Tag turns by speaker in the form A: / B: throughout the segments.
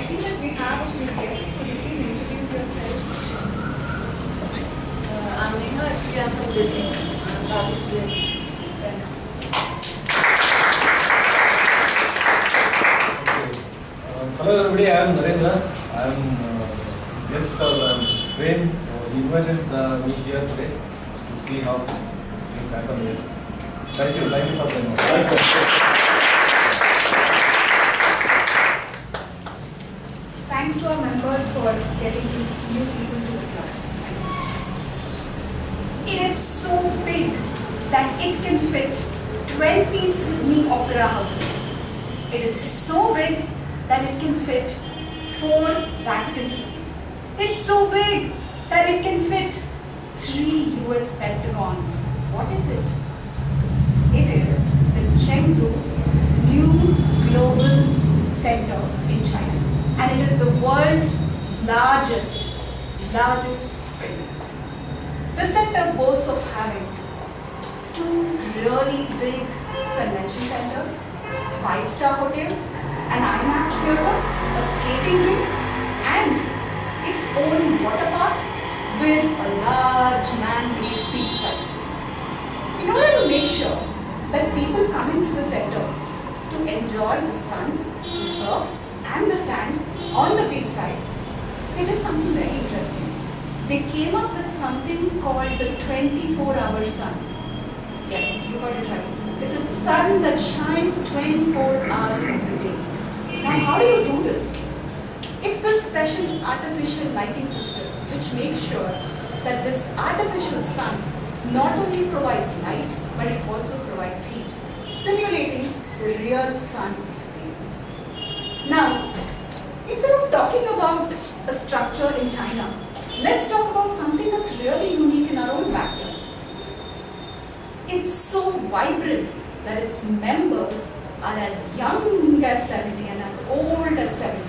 A: see that we have a few guests. Could you please introduce yourself?
B: I'm Neha, actually I'm from Delhi. I'm obviously
C: Hello everybody, I am Narendra. I am guest for Mr. Prem. So he invited me here today to see how things happen here. Thank you for the invitation.
A: Thanks to our members for getting new people to the club. It is so big that it can fit 20 Sydney opera houses. It is so big that it can fit 4 Vatican cities. It's so big that it can fit 3 US Pentagons. What is it? It is the Chengdu New Global Center in China. And it is the world's largest building. The center boasts of having 2 really big convention centers, 5-star hotels, an IMAX theater, a skating rink, and its own water park with a large man-made beachside. In order to make sure that people come into the center to enjoy the sun, the surf, and the sand on the beachside, they did something very interesting. They came up with something called the 24-hour sun. Yes, you got it right. It's a sun that shines 24 hours of the day. Now, how do you do this? It's this special artificial lighting system which makes sure that this artificial sun not only provides light, but it also provides heat, simulating the real sun experience. Now, instead of talking about a structure in China, let's talk about something that's really unique in our own backyard. It's so vibrant that its members are as young as 70 and as old as 70.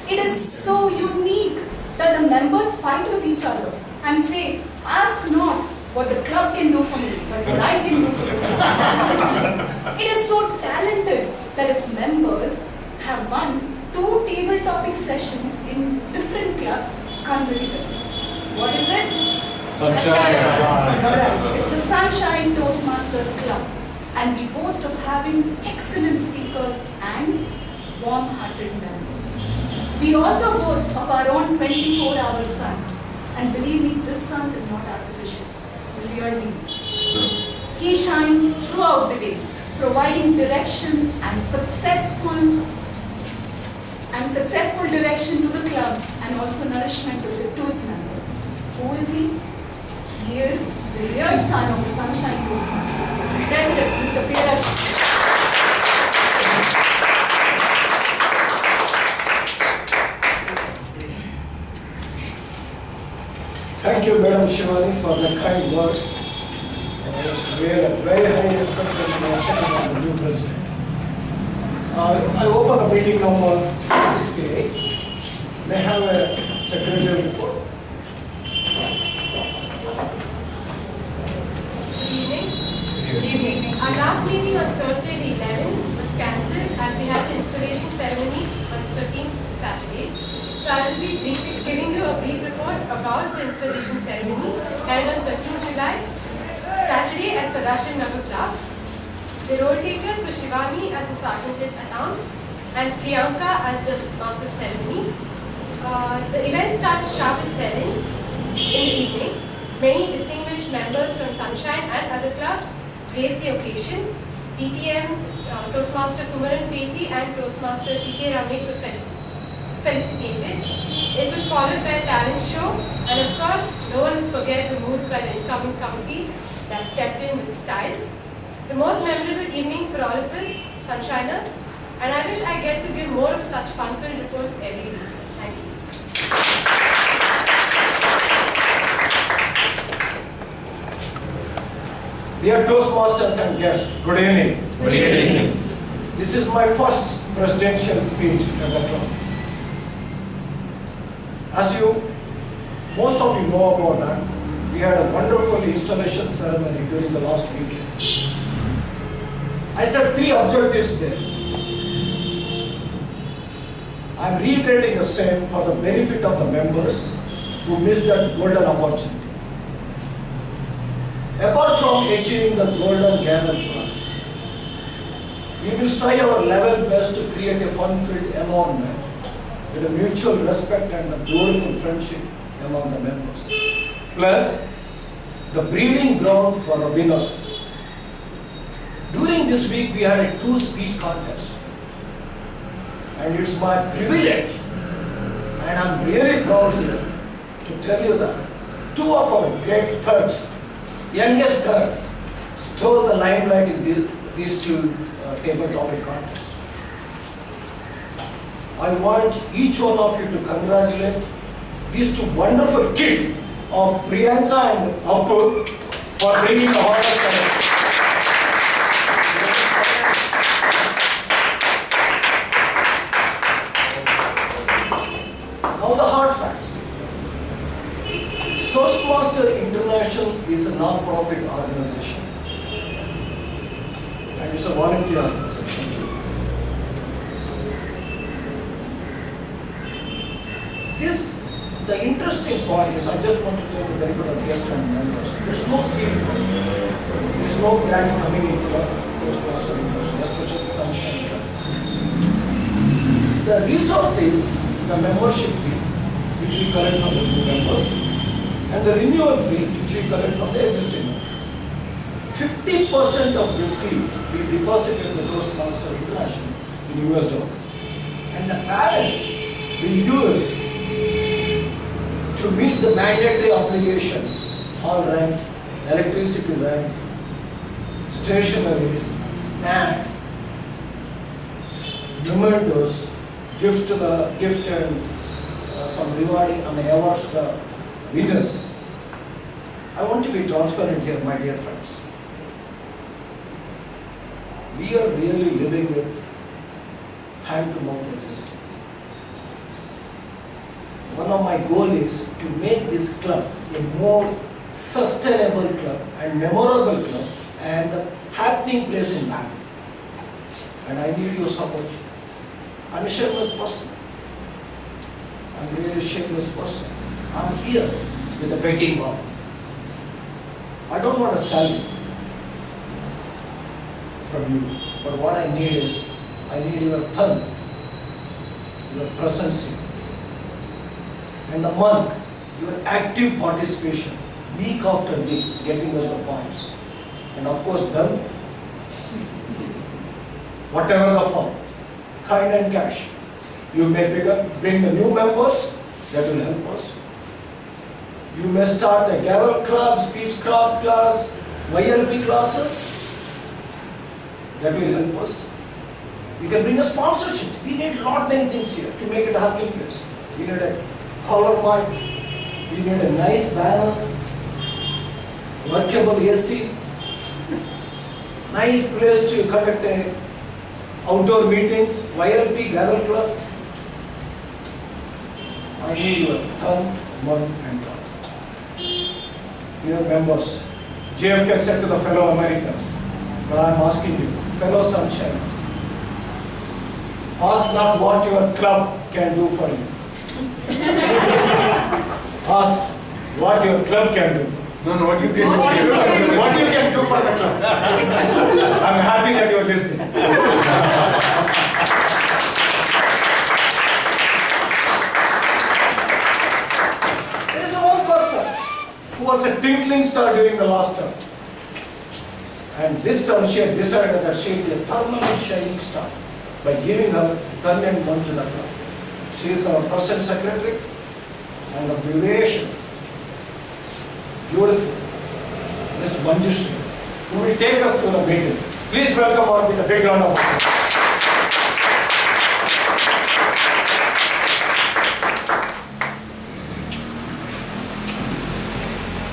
A: It is so unique that the members fight with each other and say, ask not what the club can do for me, but what I can do for the club. It is so talented that its members have won 2 table topic sessions in different clubs consecutively. What is it? Sunshine. It's the Sunshine Toastmasters Club, and we boast of having excellent speakers and warm-hearted members. We also boast of our own 24-hour sun, and believe me, this sun is not artificial. It's really. He shines throughout the day, providing direction and successful direction to the club and also nourishment to its members. Who is he? He is the real son of the Sunshine Toastmasters, President Mr. Priyadarshan.
D: Thank you, Madam Shivani, for the kind words. It's really a very high expectation of the new president. I open the meeting number 668. May I have a secretarial report?
E: Good evening. Our last meeting on Thursday the 11th was cancelled as we had the installation ceremony on the 13th Saturday. So I will be giving you a brief report about the installation ceremony held on 13th July, Saturday at Sadashiv Nagar Club. The role takers were Shivani as the Sergeant at Arms and Priyanka as the Master of Ceremony. The event started sharp at 7 in the evening. Many distinguished members from Sunshine and other clubs graced the occasion. DTMs, Toastmaster Kumaran Peti and Toastmaster T.K. Ramesh were felicitated. It was followed by a talent show, and of course, no one would forget the moves by the incoming committee that stepped in with style. The most memorable evening for all of us, Sunshiners, and I wish I get to give more of such fun-filled reports every week. Thank you.
D: Dear Toastmasters and guests, good evening.
C: Good evening.
D: This is my first presidential speech at the club. As most of you know about that, we had a wonderful installation ceremony during the last weekend. I set 3 objectives there. I'm reiterating the same for the benefit of the members who missed that golden opportunity. Apart from achieving the golden gavel plus, we will try our level best to create a fun-filled environment with a mutual respect and a beautiful friendship among the members. Plus, the breeding ground for the winners. During this week, we had a 2 speech contest. And it's my privilege, and I'm really proud here to tell you that 2 of our great thugs, youngest thugs, stole the limelight in these 2 table topic contests. I want each one of you to congratulate these 2 wonderful kids of Priyanka and Appu for bringing the honors. Now the hard facts. Toastmaster International is a non-profit organization. And it's a volunteer organization too. The interesting point is, I just want to take the benefit of guests and members. There's no seed. There's no grant coming into the Toastmaster International, especially Sunshine. The resources, the membership fee, which we collect from the new members, and the renewal fee, which we collect from the existing members. 50% of this fee we deposit in the Toastmaster International in US dollars. And the balance we use to meet the mandatory obligations, hall rent, electricity rent, stationeries, snacks, mementos, gifts to the gift and some rewarding, awards to the winners. I want to be transparent here, my dear friends. We are really living with hand-to-mouth existence. One of my goals is to make this club a more sustainable club and memorable club and the happening place in Bangalore. And I need your support. I'm a shameless person. I'm really a shameless person. I'm here with a begging bowl. I don't want a salary from you, but what I need is, I need your thumb, your presence here. And the month, your active participation, week after week, getting us the points. And of course, then, whatever the form, kind and cash. You may bring the new members, that will help us. You may start a gavel club, speech craft class, YLP classes, that will help us. You can bring a sponsorship. We need many things here to make it a happening place. We need a color mic, we need a nice banner, workable AC, nice place to conduct outdoor meetings, YLP, gavel club. I need your thumb, month and thumb. Dear members, JFK said to the fellow Americans, but I am asking you, fellow Sunshiners, ask not what your club can do for you. Ask what your club can do.
C: No, what you can do.
D: What you can do for the club. I'm happy that you're listening. There is one person who was a twinkling star during the last term. And this term she had decided that she would be a permanent shining star by giving her turn and run to the club. She is our present secretary and the vivacious, beautiful Miss Manjushri, who will take us to the meeting. Please welcome her with a big round of applause.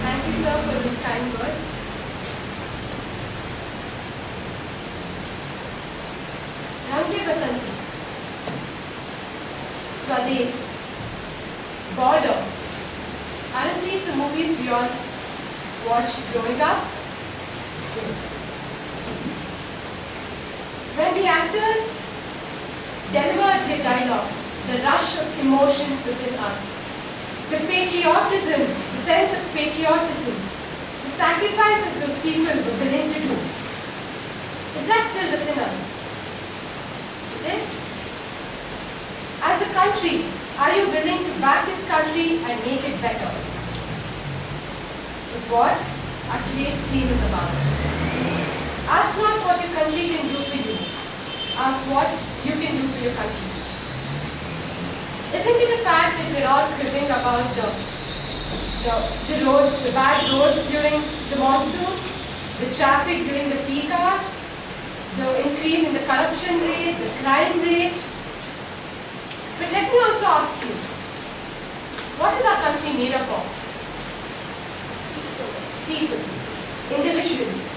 E: Thank you, sir, for those kind words. Ramke Basanti, Swades, Border. Aren't these the movies we all watched growing up? When the actors delivered their dialogues, the emotions within us. The patriotism, the sense of patriotism, the sacrifices those people were willing to do. Is that still within us? It is. As a country, are you willing to back this country and make it better? Is what our today's theme is about. Ask not what your country can do for you. Ask what you can do for your country. Isn't it a fact that we're all cribbing about the roads, the bad roads during the monsoon, the traffic during the peak hours, the increase in the corruption rate, the crime rate? But let me also ask you, what is our country made up of? People, individuals.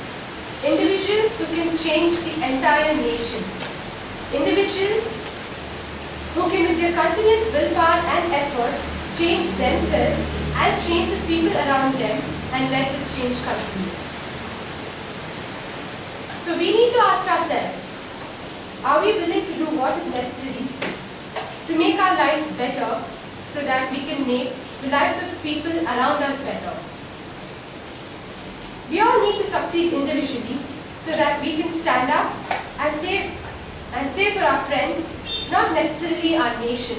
E: Individuals who can change the entire nation. Individuals who can, with their continuous willpower and effort, change themselves and change the people around them and let this change continue. So we need to ask ourselves, are we willing to do what is necessary to make our lives better so that we can make the lives of the people around us better? We all need to succeed individually so that we can stand up and say for our friends, not necessarily our nation,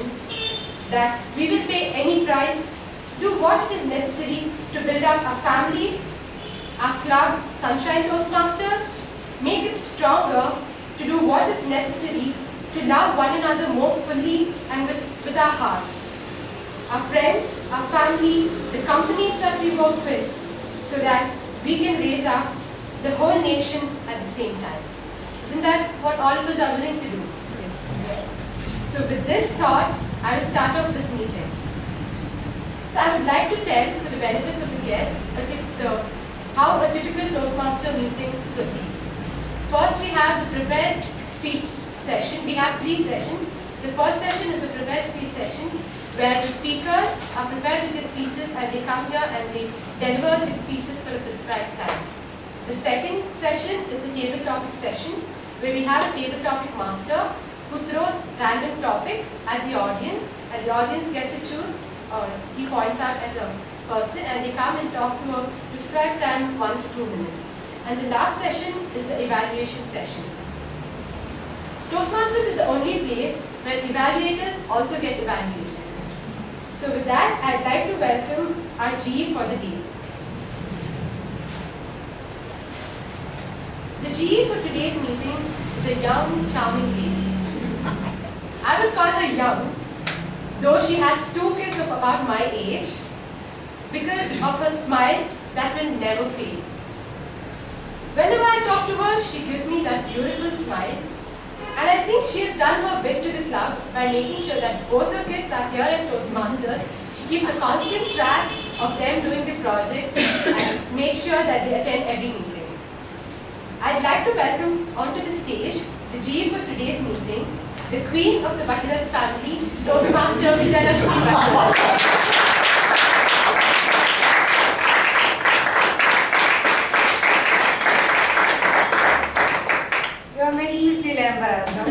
E: that we will pay any price, do what it is necessary to build up our families, our club, Sunshine Toastmasters, make it stronger, to do what is necessary to love one another more fully and with our hearts. Our friends, our family, the companies that we work with, so that we can raise up the whole nation at the same time. Isn't that what all of us are willing to do? Yes. So with this thought, I will start off this meeting. So I would like to tell, for the benefits of the guests, how a typical Toastmaster meeting proceeds. First, we have the prepared speech session. We have 3 sessions. The first session is the prepared speech session, where the speakers are prepared with their speeches and they come here and they deliver the speeches for a prescribed time. The second session is the table topic session, where we have a table topic master who throws random topics at the audience, and the audience get to choose, or he points out at a person and they come and talk to a prescribed time of 1 to 2 minutes. And the last session is the evaluation session. Toastmasters is the only place where evaluators also get evaluated. So with that, I'd like to welcome our GE for the day. The GE for today's meeting is a young, charming lady. I would call her young, though she has 2 kids of about my age, because of her smile that will never fade. Whenever I talk to her, she gives me that beautiful smile, and I think she has done her bit to the club by making sure that both her kids are here at Toastmasters. She keeps a constant track of them doing the projects and makes sure that they attend every meeting. I'd like to welcome onto the stage the GE for today's meeting, the queen of the Bhagirat family, Toastmaster Chillukuri.
F: You are making me feel embarrassed. No?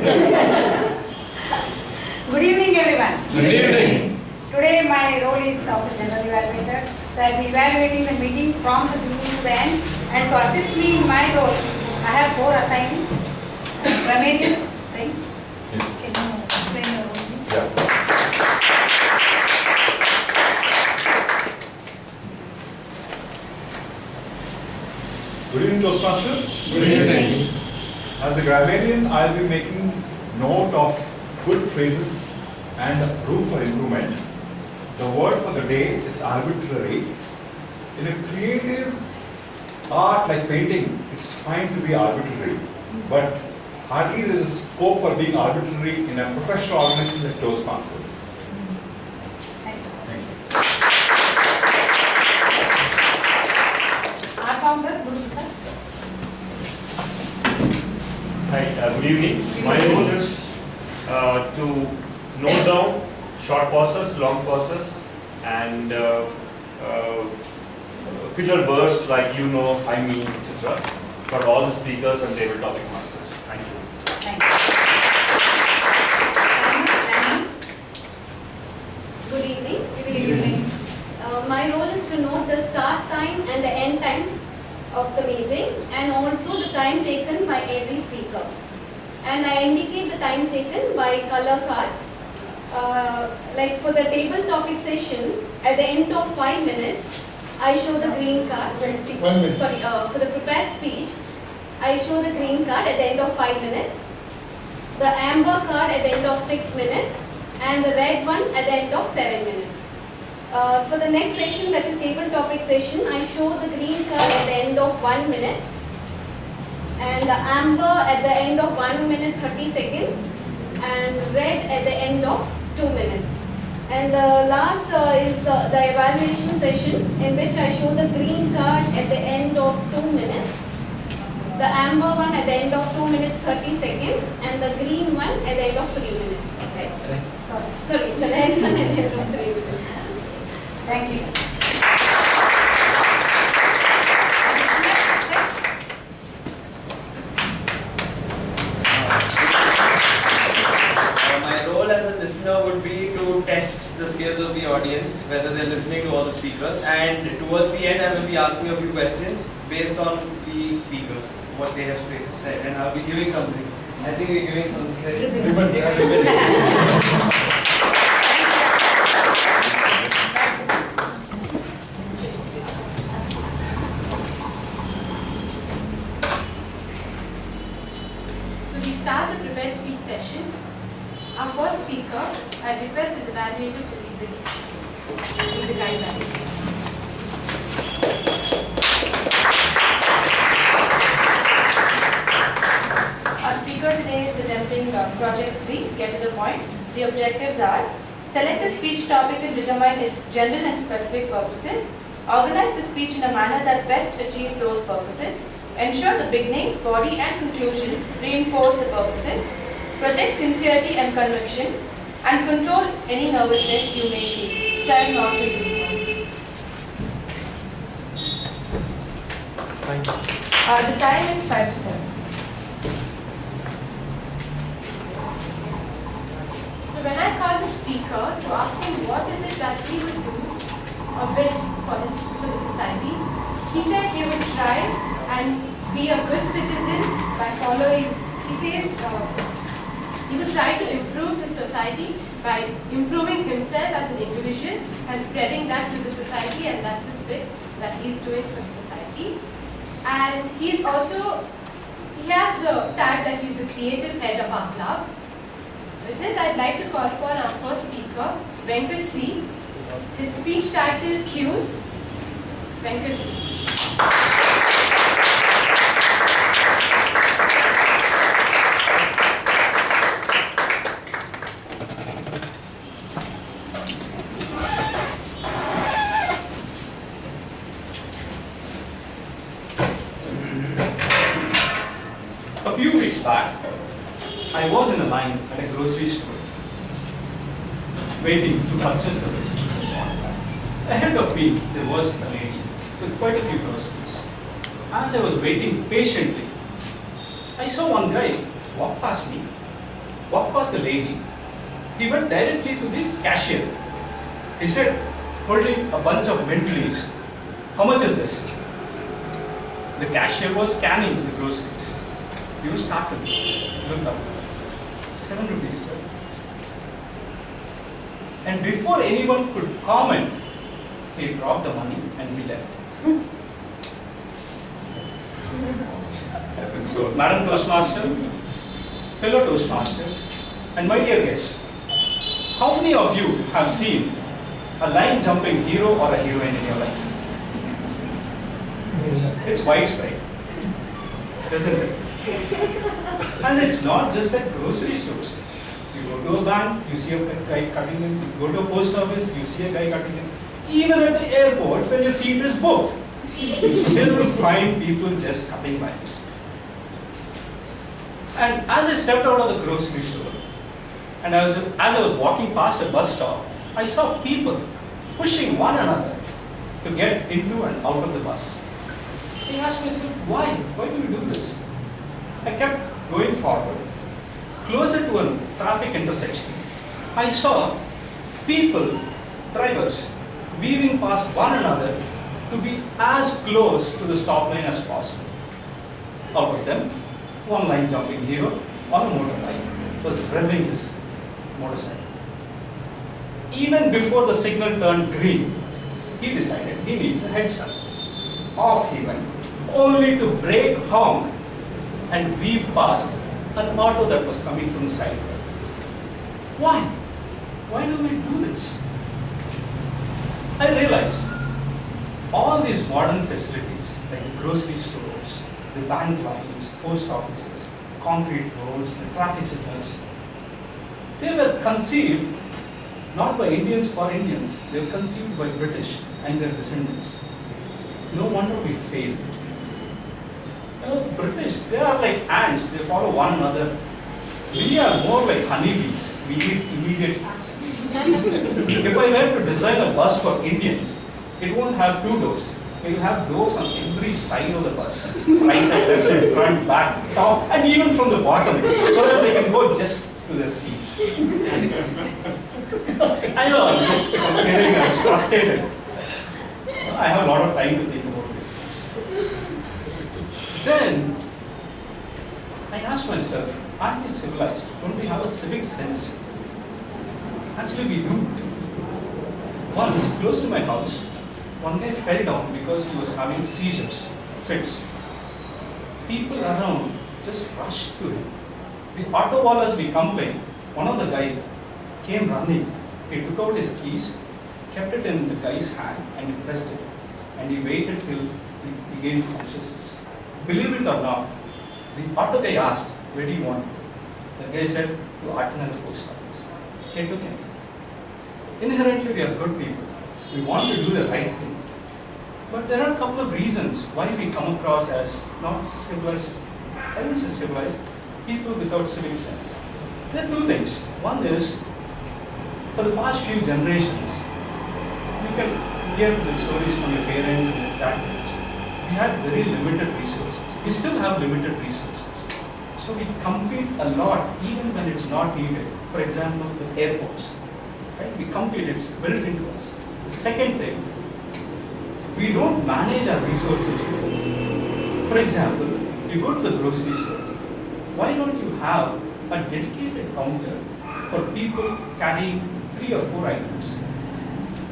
F: Good evening, everyone.
C: Good evening.
F: Today my role is of a general evaluator. So I will be evaluating the meeting from the beginning to the end. And to assist me in my role, I have 4 assignees. Ramesh, right? Can you explain your role, please?
G: Yeah. Good evening, Toastmasters.
C: Good evening.
G: As a grammarian, I'll be making note of good phrases and room for improvement. The word for the day is arbitrary. In a creative art like painting, it's fine to be arbitrary, but hardly there is a scope for being arbitrary in a professional organization like Toastmasters.
F: Thank you.
G: Thank you.
F: Our founder, Guru sir.
H: Hi, good evening. My role is to note down short pauses, long pauses, and filler words like you know, I mean, etc. for all the speakers and table topic masters. Thank you.
F: Thank you.
I: evening.
F: Good evening.
I: My role is to note the start time and the end time of the meeting and also the time taken by every speaker. And I indicate the time taken by color card. Like for the table topic session, at the end of 5 minutes, I show the green card.
F: 1 minute.
I: Sorry, for the prepared speech, I show the green card at the end of 5 minutes, the amber card at the end of 6 minutes, and the red one at the end of 7 minutes. For the next session, that is table topic session, I show the green card at the end of 1 minute, and the amber at the end of 1 minute 30 seconds, and red at the end of 2 minutes. And the last is the evaluation session, in which I show the green card at the end of 2 minutes, the amber one at the end of 2 minutes 30 seconds, and the green one at the end of 3 minutes. Okay. Sorry, the red one at the end of 3 minutes.
F: Thank you.
J: My role as a listener would be to test the skills of the audience, whether they're listening to all the speakers, and towards the end I will be asking a few questions based on the speakers, what they have said, and I'll be giving something. I think we're giving something.
E: So we start the prepared speech session. Our first speaker, I request is evaluated to read the guidelines. Our speaker today is attempting Project 3, get to the point. The objectives are: select a speech topic and determine its general and specific purposes, organize the speech in a manner that best achieves those purposes, ensure the beginning, body and conclusion reinforce the purposes, project sincerity and conviction, and control any nervousness you may feel. Strive not to use words.
C: Thank you.
E: The time is 5 to 7. So when I call the speaker to ask him what is it that he would do or build for the society, he said he would try and be a good citizen by following. He says he would try to improve the society by improving himself as an individual and spreading that to the society, and that's his bit that he's doing for the society. And he has the tag that he's the creative head of our club. With this, I'd like to call upon our first speaker, Venkat C. His speech title, Cues. Venkat C.
K: A few weeks back, I was in a line at a grocery store, waiting to purchase the vegetables I wanted. Ahead of me, there was a lady with quite a few groceries. As I was waiting patiently, I saw one guy walk past me, walk past the lady. He went directly to the cashier. He said, holding a bunch of mint leaves, "How much is this?" The cashier was scanning the groceries. He was startled. Looked up. 7 rupees, sir. And before anyone could comment, he dropped the money and he left. Madam Toastmaster, fellow Toastmasters, and my dear guests, how many of you have seen a line jumping hero or a heroine in your life? It's widespread, isn't it? And it's not just at grocery stores. You go to a bank, you see a guy cutting in. You go to a post office, you see a guy cutting in. Even at the airports, when your seat is booked, you still find people just cutting lines. And as I stepped out of the grocery store, and as I was walking past a bus stop, I saw people pushing one another to get into and out of the bus. I asked myself, why? Why do we do this? I kept going forward. Closer to a traffic intersection, I saw people drivers weaving past one another to be as close to the stop line as possible. Out of them, one line jumping hero on a motorbike was revving his motorcycle. Even before the signal turned green, he decided he needs a heads up. Off he went, only to brake, honk, and weave past an auto that was coming from the side. Why? Why do we do this? I realized all these modern facilities, like the grocery stores, the bank lines, post offices, concrete roads, the traffic signals, they were conceived not by Indians for Indians, they were conceived by British and their descendants. No wonder we failed. You know, British, they are like ants, they follow one another. We are more like honeybees, we need immediate access. If I were to design a bus for Indians, it won't have two doors. It will have doors on every side of the bus. Right side, left side, front, back, top, and even from the bottom, so that they can go just to their seats. I know, I'm just comparing, I was frustrated. I have a lot of time to think about these things. Then, I asked myself, aren't we civilized? Don't we have a civic sense? Actually, we do. Once, close to my house, one guy fell down because he was having seizures, fits. People around just rushed to him. The auto wallahs we complained, one of the guy came running. He took out his keys, kept it in the guy's hand, and he pressed it. And he waited till he gained consciousness. Believe it or not, the auto guy asked, where do you want? The guy said, to Artinal post office. They took him. Inherently, we are good people. We want to do the right thing. But there are a couple of reasons why we come across as not civilized, I wouldn't say civilized, people without civic sense. There are two things. One is, for the past few generations, you can hear the stories from your parents and your grandparents. We had very limited resources. We still have limited resources. So we compete a lot even when it's not needed. For example, the airports. Right? We compete, it's built into us. The second thing, we don't manage our resources well. For example, you go to the grocery store. Why don't you have a dedicated counter for people carrying 3 or 4 items?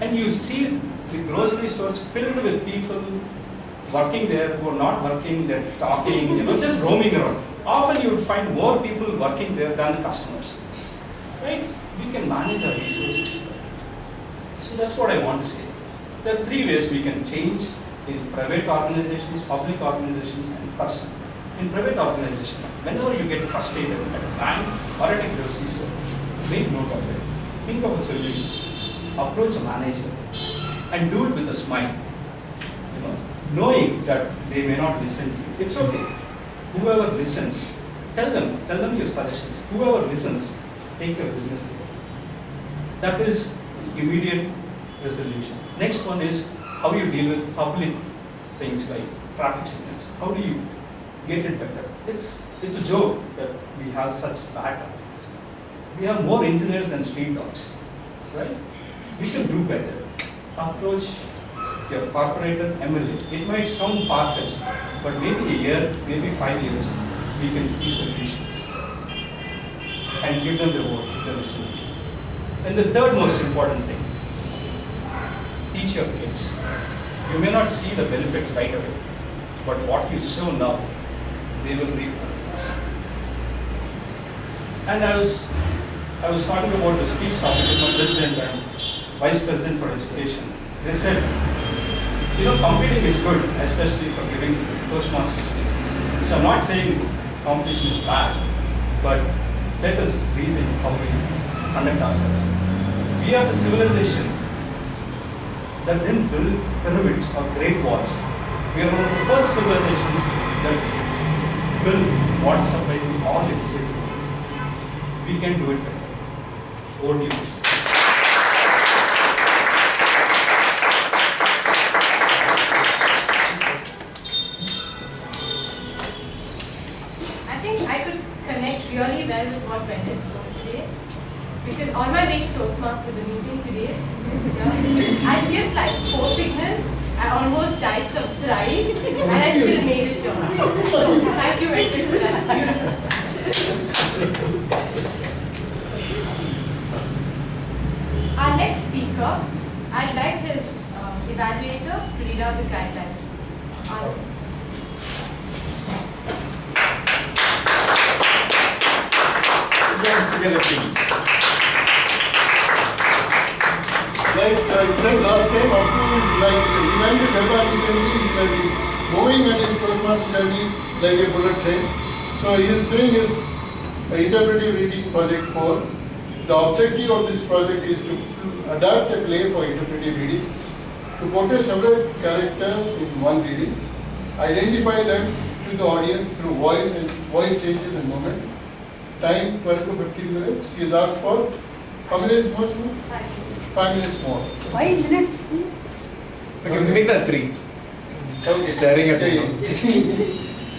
K: And you see the grocery stores filled with people working there who are not working, they're talking, just roaming around. Often you would find more people working there than the customers. Right? We can manage our resources. So that's what I want to say. There are 3 ways we can change in private organizations, public organizations, and personal. In private organizations, whenever you get frustrated at a bank or at a grocery store, make note of it. Think of a solution. Approach a manager and do it with a smile. Knowing that they may not listen to you. It's okay. Whoever listens, tell them your suggestions. Whoever listens, take your business there. That is immediate resolution. Next one is how you deal with public things like traffic signals. How do you get it better? It's a joke that we have such bad traffic systems. We have more engineers than street dogs, right? We should do better. Approach your corporator MLA. It might sound far-fetched, but maybe a year, maybe 5 years, we can see solutions and give them the vote, the resolution. And the third most important thing, teach your kids. You may not see the benefits right away, but what you sow now, they will reap benefits. And I was talking about the speech topic with my president and vice president for education. They said, competing is good, especially for giving Toastmaster speeches. So I'm not saying competition is bad, but let us rethink how we conduct ourselves. We are the civilization that didn't build pyramids or great walls. We are one of the first civilizations that built water supply to all its citizens. We can do it better. Over to you.
E: Really well with what Venkat spoke today, because on my way to Toastmaster, the meeting today, gave. Yeah. I skipped like 4 signals. I almost died some thrice, and I still made it here. So thank you, Venkat, for that beautiful speech. Our next speaker, I'd like his evaluator to read out the guidelines.
K: Together, please.
L: Like I said last time, Appu is like reminded Japan recently is like moving on his Toastmaster journey like a bullet train. So he is doing his interpretive reading project 4. The objective of this project is to adapt a play for interpretive reading, to portray several characters in one reading, identify them to the audience through voice changes and movement. Time 12 to 15 minutes. He has asked for how many minutes more?
E: 5 minutes.
L: 5 minutes more.
F: 5 minutes.
C: Okay, make that 3. Staring at me.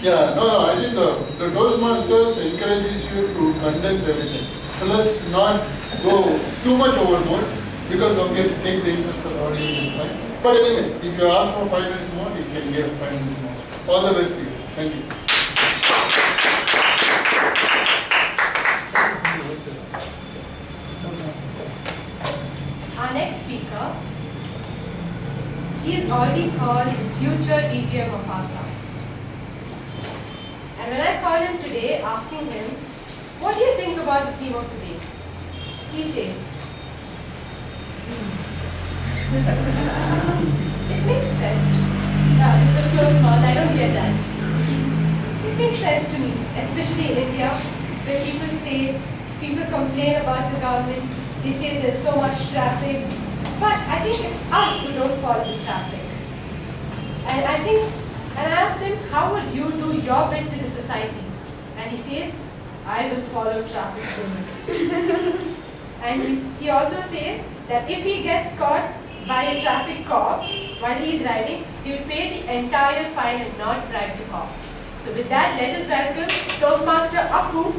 L: Yeah, no, I think the Toastmasters encourages you to condense everything. So let's not go too much overboard because we have to take the interest of the audience in mind. But anyway, if you ask for 5 minutes more, you can get 5 minutes more. All the best to you. Thank you.
E: Our next speaker, he is already called the future DTM of our club. And when I called him today asking him, what do you think about the theme of today? He says, it makes sense. With a closed mouth, I don't get that. It makes sense to me, especially in India, where people complain about the government. They say there's so much traffic, but I think it's us who don't follow the traffic. And I asked him, how would you do your bit to the society? And he says, I will follow traffic rules. And he also says that if he gets caught by a traffic cop while he's riding, he will pay the entire fine and not bribe the cop. So with that, let us welcome Toastmaster Appu.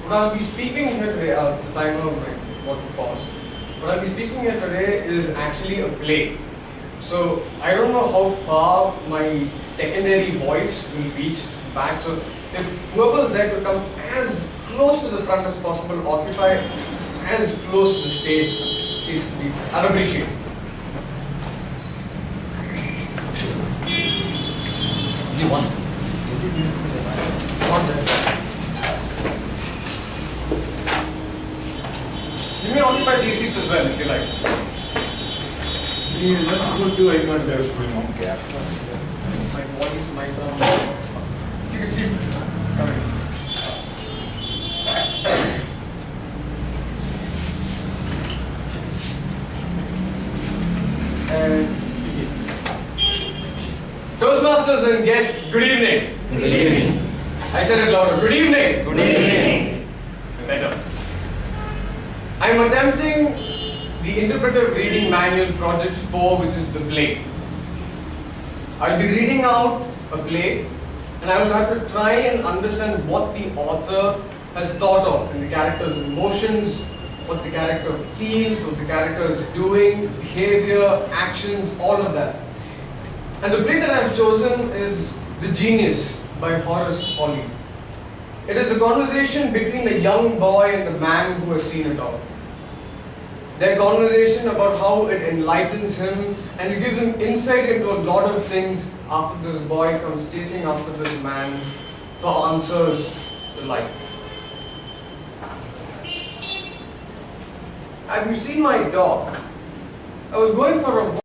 M: What I'll be speaking here today, the timer what to pause. What I'll be speaking here today is actually a play. So I don't know how far my secondary voice will reach back. So if whoever's there could come as close to the front as possible, occupy as close to the stage. See, I'd appreciate it.
K: Only once.
M: You may occupy these seats as well if you like.
L: Yeah, let's go to icon there.
M: My voice, my drum. If you could please come in. And Toastmasters and guests, good evening.
K: Good evening.
M: I said it louder. Good evening.
K: Good evening.
M: Better. I'm attempting the Interpretive Reading Manual Project 4, which is the play. I'll be reading out a play, and I will have to try and understand what the author has thought of in the character's emotions, what the character feels, what the character is doing, behavior, actions, all of that. And the play that I've chosen is The Genius by Horace Hawley. It is a conversation between a young boy and a man who has seen it all. Their conversation about how it enlightens him and it gives him insight into a lot of things after this boy comes chasing after this man for answers to life. Have you seen my dog? I was going for a